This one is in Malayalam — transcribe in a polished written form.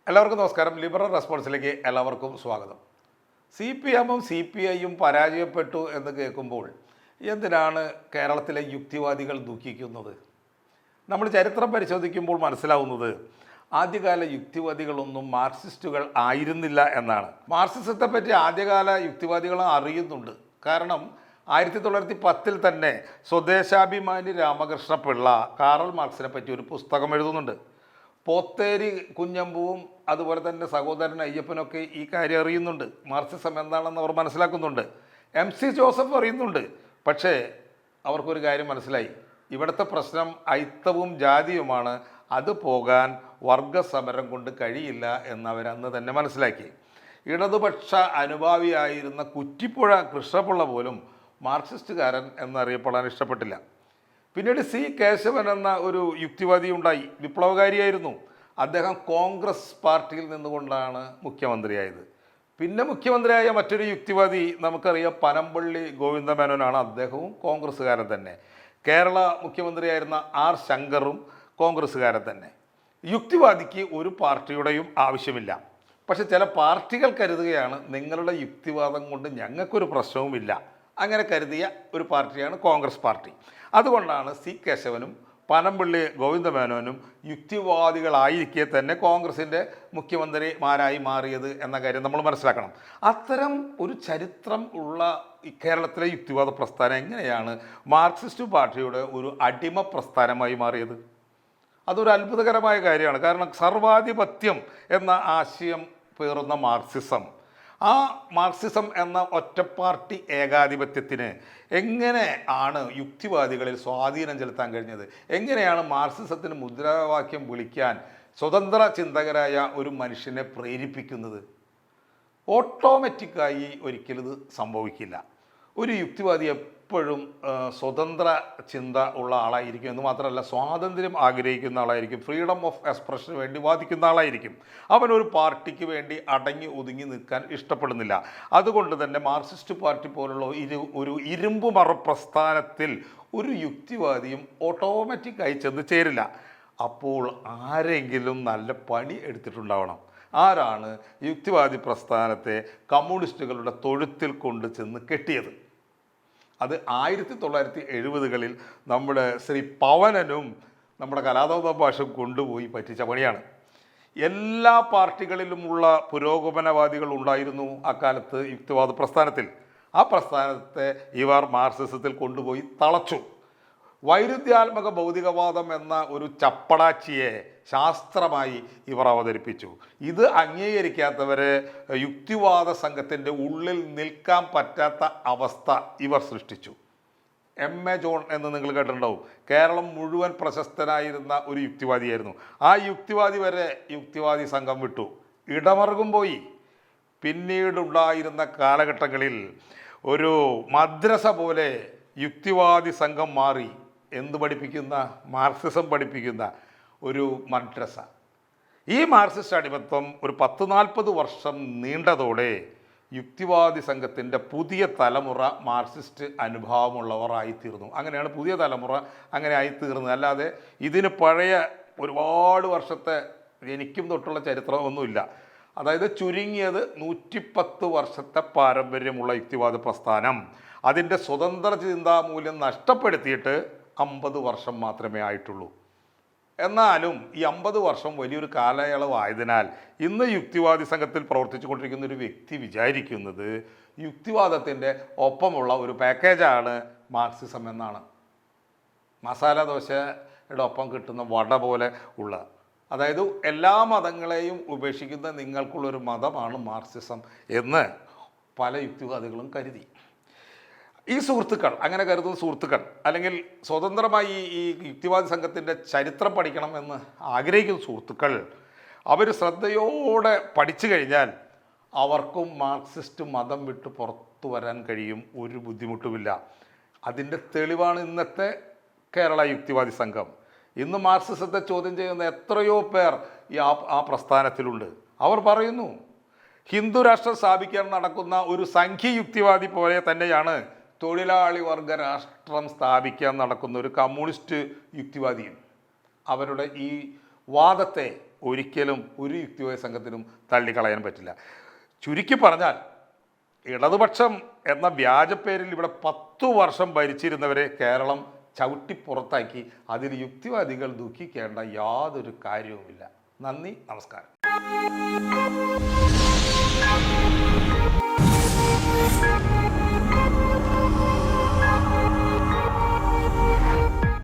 എല്ലാവർക്കും നമസ്കാരം. ലിബറൽ റെസ്പോൺസിലേക്ക് എല്ലാവർക്കും സ്വാഗതം. CPM-ഉം CPI-യും പരാജയപ്പെട്ടു എന്ന് കേൾക്കുമ്പോൾ എന്തിനാണ് കേരളത്തിലെ യുക്തിവാദികൾ ദുഃഖിക്കുന്നത്? നമ്മൾ ചരിത്രം പരിശോധിക്കുമ്പോൾ മനസ്സിലാവുന്നത് ആദ്യകാല യുക്തിവാദികളൊന്നും മാർക്സിസ്റ്റുകൾ ആയിരുന്നില്ല എന്നാണ്. മാർക്സിസത്തെ പറ്റി ആദ്യകാല യുക്തിവാദികൾ അറിയുന്നുണ്ട്. കാരണം 1910 തന്നെ സ്വദേശാഭിമാനി രാമകൃഷ്ണ പിള്ള കാറൽ മാർക്സിനെ പറ്റി ഒരു പുസ്തകം എഴുതുന്നുണ്ട്. പോത്തേരി കുഞ്ഞമ്പുവും അതുപോലെ തന്നെ സഹോദരൻ അയ്യപ്പനൊക്കെ ഈ കാര്യം അറിയുന്നുണ്ട്. മാർക്സിസം എന്താണെന്ന് അവർ മനസ്സിലാക്കുന്നുണ്ട്. MC ജോസഫ് അറിയുന്നുണ്ട്. പക്ഷേ അവർക്കൊരു കാര്യം മനസ്സിലായി, ഇവിടുത്തെ പ്രശ്നം അയിത്തവും ജാതിയുമാണ്, അത് പോകാൻ വർഗസമരം കൊണ്ട് കഴിയില്ല എന്നവരന്ന് തന്നെ മനസ്സിലാക്കി. ഇടതുപക്ഷ അനുഭാവിയായിരുന്ന കുറ്റിപ്പുഴ കൃഷ്ണപിള്ള പോലും മാർക്സിസ്റ്റുകാരൻ എന്നറിയപ്പെടാൻ ഇഷ്ടപ്പെട്ടില്ല. പിന്നീട് C. കേശവൻ എന്ന ഒരു യുക്തിവാദി ഉണ്ടായി. വിപ്ലവകാരിയായിരുന്നു. അദ്ദേഹം കോൺഗ്രസ് പാർട്ടിയിൽ നിന്നുകൊണ്ടാണ് മുഖ്യമന്ത്രിയായത്. പിന്നെ മുഖ്യമന്ത്രിയായ മറ്റൊരു യുക്തിവാദി നമുക്കറിയാം, പനമ്പള്ളി ഗോവിന്ദമേനോനാണ്. അദ്ദേഹവും കോൺഗ്രസ്സുകാരൻ തന്നെ. കേരള മുഖ്യമന്ത്രിയായിരുന്ന R. ശങ്കറും കോൺഗ്രസ്സുകാരൻ തന്നെ. യുക്തിവാദിക്ക് ഒരു പാർട്ടിയുടെയും ആവശ്യമില്ല. പക്ഷെ ചില പാർട്ടികൾ കരുതുകയാണ്, നിങ്ങളുടെ യുക്തിവാദം കൊണ്ട് ഞങ്ങൾക്കൊരു പ്രശ്നവുമില്ല. അങ്ങനെ കരുതിയ ഒരു പാർട്ടിയാണ് കോൺഗ്രസ് പാർട്ടി. അതുകൊണ്ടാണ് C. കേശവനും പനമ്പള്ളി ഗോവിന്ദമേനോനും യുക്തിവാദികളായിരിക്കെ തന്നെ കോൺഗ്രസിൻ്റെ മുഖ്യമന്ത്രിമാരായി മാറിയത് എന്ന കാര്യം നമ്മൾ മനസ്സിലാക്കണം. അത്തരം ഒരു ചരിത്രം ഉള്ള കേരളത്തിലെ യുക്തിവാദ പ്രസ്ഥാനം എങ്ങനെയാണ് മാർക്സിസ്റ്റ് പാർട്ടിയുടെ ഒരു അടിമ പ്രസ്ഥാനമായി മാറിയത്? അതൊരു അത്ഭുതകരമായ കാര്യമാണ്. കാരണം സർവാധിപത്യം എന്ന ആശയം പേറുന്ന മാർക്സിസം എന്ന ഒറ്റപ്പാർട്ടി ഏകാധിപത്യത്തിന് എങ്ങനെ ആണ് യുക്തിവാദികളിൽ സ്വാധീനം ചെലുത്താൻ കഴിഞ്ഞത്? എങ്ങനെയാണ് മാർക്സിസത്തിന് മുദ്രാവാക്യം വിളിക്കാൻ സ്വതന്ത്ര ചിന്തകരായ ഒരു മനുഷ്യനെ പ്രേരിപ്പിക്കുന്നത്? ഓട്ടോമാറ്റിക്കായി ഒരിക്കലും ഇത് സംഭവിക്കില്ല. ഒരു യുക്തിവാദി എപ്പോഴും സ്വതന്ത്ര ചിന്ത ഉള്ള ആളായിരിക്കും. എന്ന് മാത്രമല്ല, സ്വാതന്ത്ര്യം ആഗ്രഹിക്കുന്ന ആളായിരിക്കും. ഫ്രീഡം ഓഫ് എക്സ്പ്രഷന് വേണ്ടി വാദിക്കുന്ന ആളായിരിക്കും. അവനൊരു പാർട്ടിക്ക് വേണ്ടി അടങ്ങി ഒതുങ്ങി നിൽക്കാൻ ഇഷ്ടപ്പെടുന്നില്ല. അതുകൊണ്ട് തന്നെ മാർക്സിസ്റ്റ് പാർട്ടി പോലുള്ള ഒരു ഇരുമ്പ് മറ പ്രസ്ഥാനത്തിൽ ഒരു യുക്തിവാദിയും ഓട്ടോമാറ്റിക്കായി ചെന്ന് ചേരില്ല. അപ്പോൾ ആരെങ്കിലും നല്ല പണി എടുത്തിട്ടുണ്ടാവണം. ആരാണ് യുക്തിവാദി പ്രസ്ഥാനത്തെ കമ്മ്യൂണിസ്റ്റുകളുടെ തൊഴുത്തിൽ കൊണ്ട് ചെന്ന് കെട്ടിയത്? അത് 1970-കളിൽ നമ്മുടെ ശ്രീ പവനനും നമ്മുടെ കലാതൗത ഭാഷയും കൊണ്ടുപോയി പറ്റിച്ച പണിയാണ്. എല്ലാ പാർട്ടികളിലുമുള്ള പുരോഗമനവാദികൾ ഉണ്ടായിരുന്നു അക്കാലത്ത് യുക്തിവാദ പ്രസ്ഥാനത്തിൽ. ആ പ്രസ്ഥാനത്തെ ഇവർ മാർക്സിസത്തിൽ കൊണ്ടുപോയി തളച്ചു. വൈരുദ്ധ്യാത്മക ഭൗതികവാദം എന്ന ഒരു ചപ്പടാച്ചിയെ ശാസ്ത്രമായി ഇവർ അവതരിപ്പിച്ചു. ഇത് അംഗീകരിക്കാത്തവരെ യുക്തിവാദ സംഘത്തിൻ്റെ ഉള്ളിൽ നിൽക്കാൻ പറ്റാത്ത അവസ്ഥ ഇവർ സൃഷ്ടിച്ചു. M.A. ജോൺ എന്ന് നിങ്ങൾ കേട്ടിട്ടുണ്ടാവും. കേരളം മുഴുവൻ പ്രശസ്തനായിരുന്ന ഒരു യുക്തിവാദിയായിരുന്നു. ആ യുക്തിവാദി വരെ യുക്തിവാദി സംഘം വിട്ടു, ഇടമറുകും പോയി. പിന്നീടുണ്ടായിരുന്ന കാലഘട്ടങ്ങളിൽ ഒരു മദ്രസ പോലെ യുക്തിവാദി സംഘം മാറി. എന്ത് പഠിപ്പിക്കുന്ന? മാർക്സിസം പഠിപ്പിക്കുന്ന ഒരു മദ്രസ. ഈ മാർക്സിസ്റ്റ് അടിമത്വം ഒരു 10-40 വർഷം നീണ്ടതോടെ യുക്തിവാദി സംഘത്തിൻ്റെ പുതിയ തലമുറ മാർക്സിസ്റ്റ് അനുഭാവമുള്ളവർ ആയിത്തീർന്നു. അങ്ങനെയാണ് പുതിയ തലമുറ അങ്ങനെ ആയിത്തീർന്നത്. അല്ലാതെ ഇതിന് പഴയ ഒരുപാട് വർഷത്തെ എനിക്കും തൊട്ടുള്ള ചരിത്രം ഒന്നുമില്ല. അതായത് ചുരുങ്ങിയത് 110 വർഷത്തെ പാരമ്പര്യമുള്ള യുക്തിവാദ പ്രസ്ഥാനം അതിൻ്റെ സ്വതന്ത്ര ചിന്താമൂല്യം നഷ്ടപ്പെടുത്തിയിട്ട് 50 വർഷം മാത്രമേ ആയിട്ടുള്ളൂ. എന്നാലും ഈ 50 വർഷം വലിയൊരു കാലയളവായതിനാൽ ഇന്ന് യുക്തിവാദി സംഘത്തിൽ പ്രവർത്തിച്ചു കൊണ്ടിരിക്കുന്ന ഒരു വ്യക്തി വിചാരിക്കുന്നത് യുക്തിവാദത്തിൻ്റെ ഒപ്പമുള്ള ഒരു പാക്കേജാണ് മാർക്സിസം എന്നാണ്. മസാല ദോശയുടെ ഒപ്പം കിട്ടുന്ന വട പോലെ ഉള്ള, അതായത് എല്ലാ മതങ്ങളെയും ഉപേക്ഷിക്കുന്ന നിങ്ങൾക്കുള്ളൊരു മതമാണ് മാർക്സിസം എന്ന് പല യുക്തിവാദികളും കരുതി. ഈ സുഹൃത്തുക്കൾ, അങ്ങനെ കരുതുന്ന സുഹൃത്തുക്കൾ, അല്ലെങ്കിൽ സ്വതന്ത്രമായി ഈ യുക്തിവാദി സംഘത്തിൻ്റെ ചരിത്രം പഠിക്കണം എന്ന് ആഗ്രഹിക്കുന്ന സുഹൃത്തുക്കൾ, അവർ ശ്രദ്ധയോടെ പഠിച്ചു കഴിഞ്ഞാൽ അവർക്കും മാർക്സിസ്റ്റ് മതം വിട്ട് പുറത്തു വരാൻ കഴിയും. ഒരു ബുദ്ധിമുട്ടുമില്ല. അതിൻ്റെ തെളിവാണ് ഇന്നത്തെ കേരള യുക്തിവാദി സംഘം. ഇന്ന് മാർക്സിസത്തെ ചോദ്യം ചെയ്യുന്ന എത്രയോ പേർ ആ പ്രസ്ഥാനത്തിലുണ്ട്. അവർ പറയുന്നു, ഹിന്ദു രാഷ്ട്രം സ്ഥാപിക്കാൻ നടക്കുന്ന ഒരു സംഘി യുക്തിവാദി പോലെ തന്നെയാണ് തൊഴിലാളി വർഗ രാഷ്ട്രം സ്ഥാപിക്കാൻ നടക്കുന്ന ഒരു കമ്മ്യൂണിസ്റ്റ് യുക്തിവാദിയും. അവരുടെ ഈ വാദത്തെ ഒരിക്കലും ഒരു യുക്തിവാദി സംഘത്തിനും തള്ളിക്കളയാൻ പറ്റില്ല. ചുരുക്കി പറഞ്ഞാൽ ഇടതുപക്ഷം എന്ന വ്യാജപ്പേരിൽ ഇവിടെ 10 വർഷം ഭരിച്ചിരുന്നവരെ കേരളം ചവിട്ടിപ്പുറത്താക്കി. അതിൽ യുക്തിവാദികൾ ദുഃഖിക്കേണ്ട യാതൊരു കാര്യവുമില്ല. നന്ദി, നമസ്കാരം.